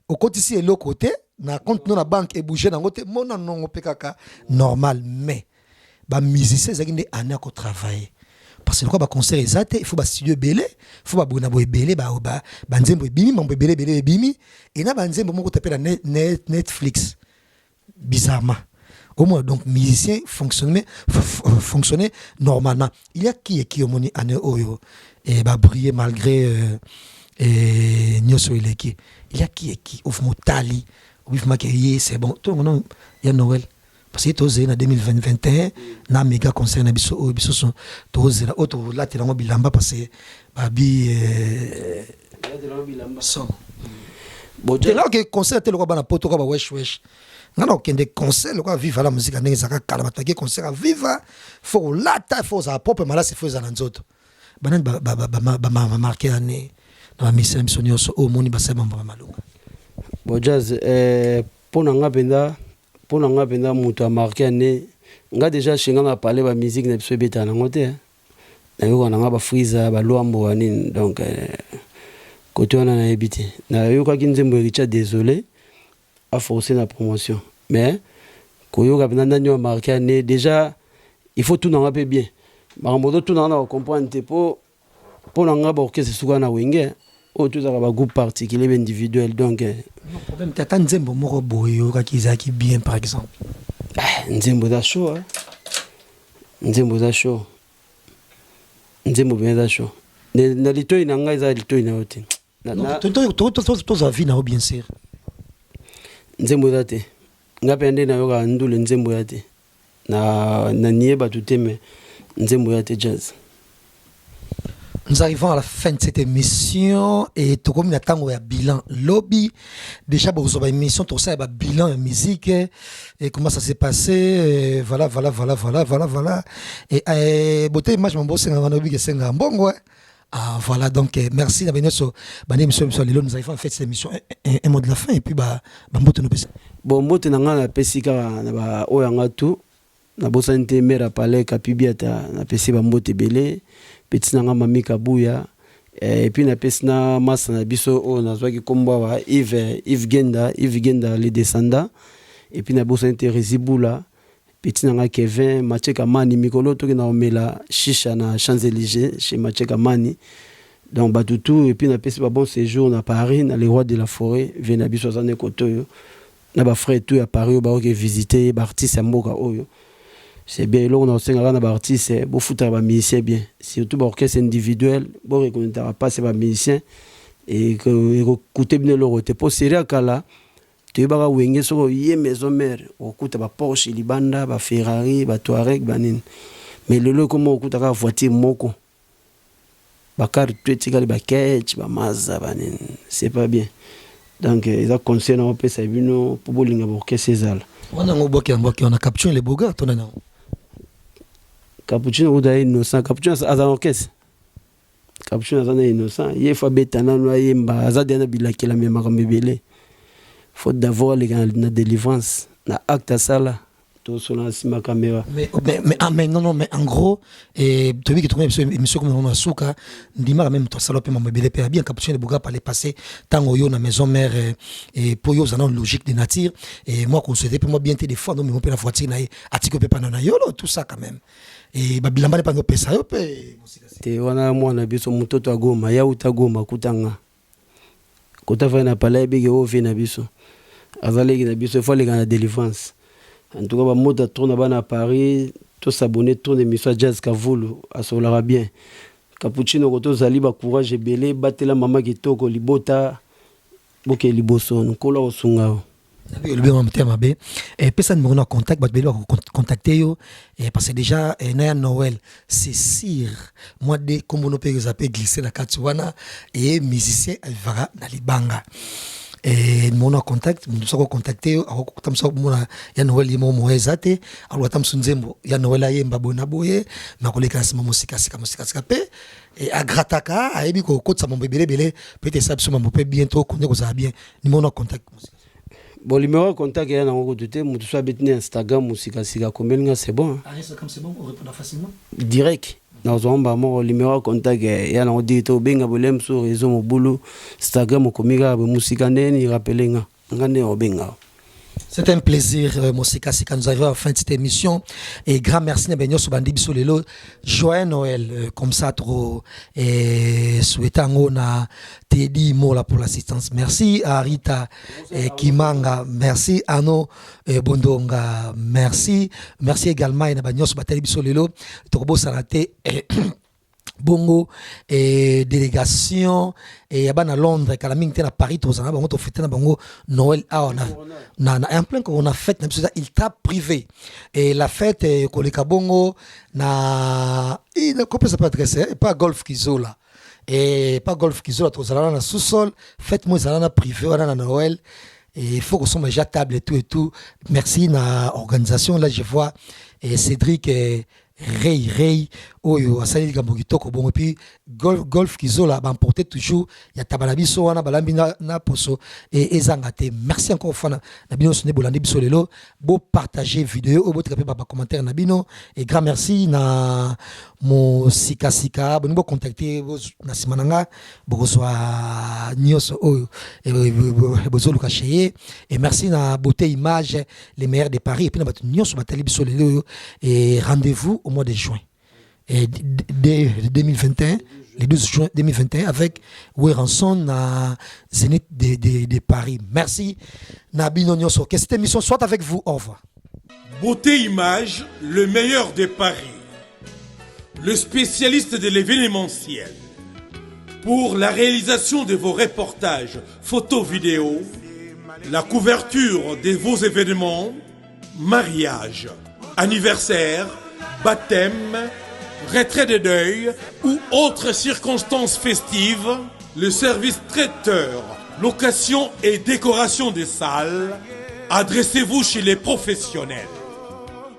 au côté ici et l'autre côté na compte non la banque et bouger dans côté mon non PKK normal mais ba musicien ça qui année ko travailler parce que quoi ba concert exact il faut ba studio belé il faut ba bona boy belé ba nzembo bimi mambo belé bimi et na ba nzembo moko taper na Netflix bizarrement. Au moins, donc, musicien fonctionnait normalement. Il y a qui au moni année oyo et va briller malgré Nyoso Ileki. Il y a qui au fond Tali, au fond c'est bon. Tout le monde il y a Noël. Parce que tu en 2021, na méga concert na biso son tu là auto là tu bilamba parce que babi son. Bon, tu là que concert te le quoi na poto quoi wesh. Non, des concerts, quoi, vivre la musique, on a des concerts à vivre, faut lata, faut sa propre malade, c'est faut ça dans autres. Banan marqué année dans la mission au moni basa mamba malunga. Bon jazz pour nga penda mutu a marqué année nga déjà chez nga parler ba musique na biso beta na ngote na yo nga ba friza ba loambo ani donc côté on a habité na yo kwa kinzembo Richard désolé à forcer la promotion mais koyo kapena ndani wa marqué année déjà il faut tout n'en bien mamodo tout n'en comprendre pour nga ba orchestre suka na wenge o tout ça ba groupe particulier individuel donc non problème tata nzembo moko boyo kakizaki bien par exemple nzembo da show nzembo bien da show na litoi na ngai za litoi na ote na to za vie na bien sûr nzembo date ngapende na yoka ndule nzembo yate na nieba tuteme nzembo yate jazz. Nous arrivons à la fin de cette émission et tout comme il y a bilan lobby. Déjà, vous avez une émission, tout ça, il y a bilan de musique et comment ça s'est passé. Et voilà. Et beauté image, mon boss, c'est un lobby qui est un bon ouais. Ah, voilà, donc merci d'avoir nous arrivons à faire cette émission un mot de la fin et puis bon mbote na nga na pesi kaka na ba oyo anga tout na bosani te mera palais kapibiata na pesi ba mbote belé petit na nga mami kabuya et puis na pesi na masa na biso o na zwaki kombo ba Yves Genda les descendants et puis na bosani te Rezibula petit na nga Kevin Mathieu Kamani mikolo to na omela shisha na Champs-Élysées chez Mathieu Kamani donc batutu et puis na pesi ba bon séjour na Paris na les rois de la forêt vient na biso zane kotoyo na ba frère tout à Paris ba ok visiter ba artiste mboka oyo c'est bien là on a senga na ba artiste bo futa ba musicien bien surtout ba orchestre individuel bo reconnaître pas c'est ba musicien et que écouter bien le rote pour série kala tu ba wenge so yé maison mère okuta ba Porsche libanda ba Ferrari ba Touareg banin mais le comment okuta ka voiture moko ba car tout tikali ba Ketch ba Mazda banin c'est pas bien. Donc, ils ont conseillé à peu près pour bolinga pour que c'est ça. On a capturé les beaux gars, ton nom. Cappuccino ou d'ailleurs innocent, cappuccino à la orchestre. Cappuccino à la innocent. Il faut bêta na noyer mba azadena bilaki la même arambebele. Faut d'avoir les gars na délivrance, na acte ça là. Tout sur la caméra. Mais non, mais en gros, et tu vois que tu as émission comme on a souka, dis-moi même toi salope m'a belé bien capturer les bougas par les passer tant au yo na maison mère et pour yo ça non logique de nature et moi considérer pour moi bien des fois non mais on peut la voiture na atiko pe panana yo tout ça quand même et ba bilamba pas no pesa yo pe te wana mwana biso mutoto agoma ya utagoma kutanga kota fa na pala bege o fe na biso azaleki na biso faut les gars na délivrance. En tout cas, bah, mode tourne à Paris, tout s'abonner, tourne émission Jazz Kavoulu, à Solara bien. Cappuccino, Roto Zaliba, courage et belé, batte la maman qui toko, libota, boke liboson, kola au sungao. Le bien en terme B. Et personne ne me contact, bah bello contacter yo. Et parce que déjà, na Noël, c'est sûr. Moi, dès comme on peut zapper glisser la Katsuana et musicien, elle va dans les banga. Et mon contact, nous sommes contactés, comme ça, il y a Noël, il y a Noël, il y a Noël, il y a Babonaboye, ma collègue a ma musique, et à Grataka, à Ebiko, côte ça mon bébé, peut-être ça, mon bébé, bientôt, qu'on est bien, nous mon contact. Bon, le numéro de contact, il y a un côté, nous sommes habitués à Instagram, musique, c'est bon. Ah, Instagram, c'est bon, on répond facilement. Direct. Dans un moment, le numéro de contact, il y a un dit au benga bolem sur réseau mobile, Instagram, komiga, musique, il rappelle, c'est un plaisir, Mosika Sika. Nous arrivons à la fin de cette émission. Et grand merci à Benyo Sobandi Bisolelo. Joyeux Noël, comme ça, trop. Et souhaitant, on a Teddy Mola pour l'assistance. Merci à Rita Kimanga. Merci à nos Bondonga. Merci. Merci également à Benyo Sobandi Bisolelo. Torbo Salate. Bongo et délégation et à Londres Calaming à Paris tous en bango fêter na bango Noël na en plein qu'on a fête il t'a privé et la fête koleka bongo na il ne peut pas adresser pas golf kizola et pas golf kizola tous na sous-sol fête moi na privé na Noël et il faut qu'on soit déjà table et tout merci na organisation là je vois et Cédric Ray oyo asali likambo kitoko bongo puis golf kizola ba emporter toujours ya tabala biso wana balambi na poso et ezangate merci encore fois na bino sone bolandi biso lelo bo partager vidéo o bo traper ba commentaire na bino et grand merci na mo sika bo contacter na simananga bo so nyoso oyo e bo zo lukache et merci na beauté image les meilleurs de Paris et puis na batu nyoso batali biso lelo et rendez-vous au mois de juin. Et dès 2021, le 12 juin 2021, avec Weranson à Zénith de Paris. Merci. Nabino Nyoso. Que cette émission soit avec vous. Au revoir. Beauté Image, le meilleur de Paris. Le spécialiste de l'événementiel. Pour la réalisation de vos reportages, photos, vidéos, la couverture de vos événements, mariage, anniversaire, baptême, retrait de deuil ou autres circonstances festives, le service traiteur, location et décoration des salles, adressez-vous chez les professionnels.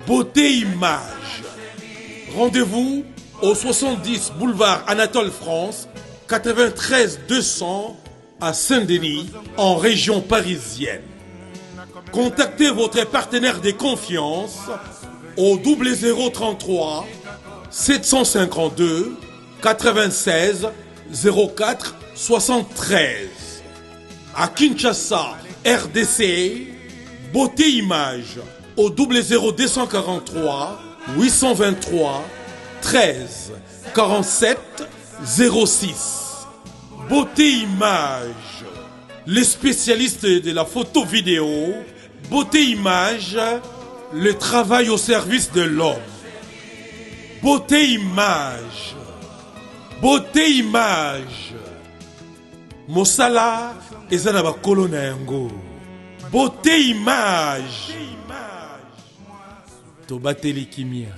Beauté Image. Rendez-vous au 70 boulevard Anatole France, 93 200 à Saint-Denis, en région parisienne. Contactez votre partenaire de confiance au 0033 752 96 04 73. À Kinshasa, RDC, Beauté Image au 00243 823 13 47 06. Beauté Image, les spécialistes de la photo vidéo. Beauté Image, le travail au service de l'homme. Beauté Image, Beauté Image. Mosala ezana ba kolona yango. Beauté Image. Tobateli kimia.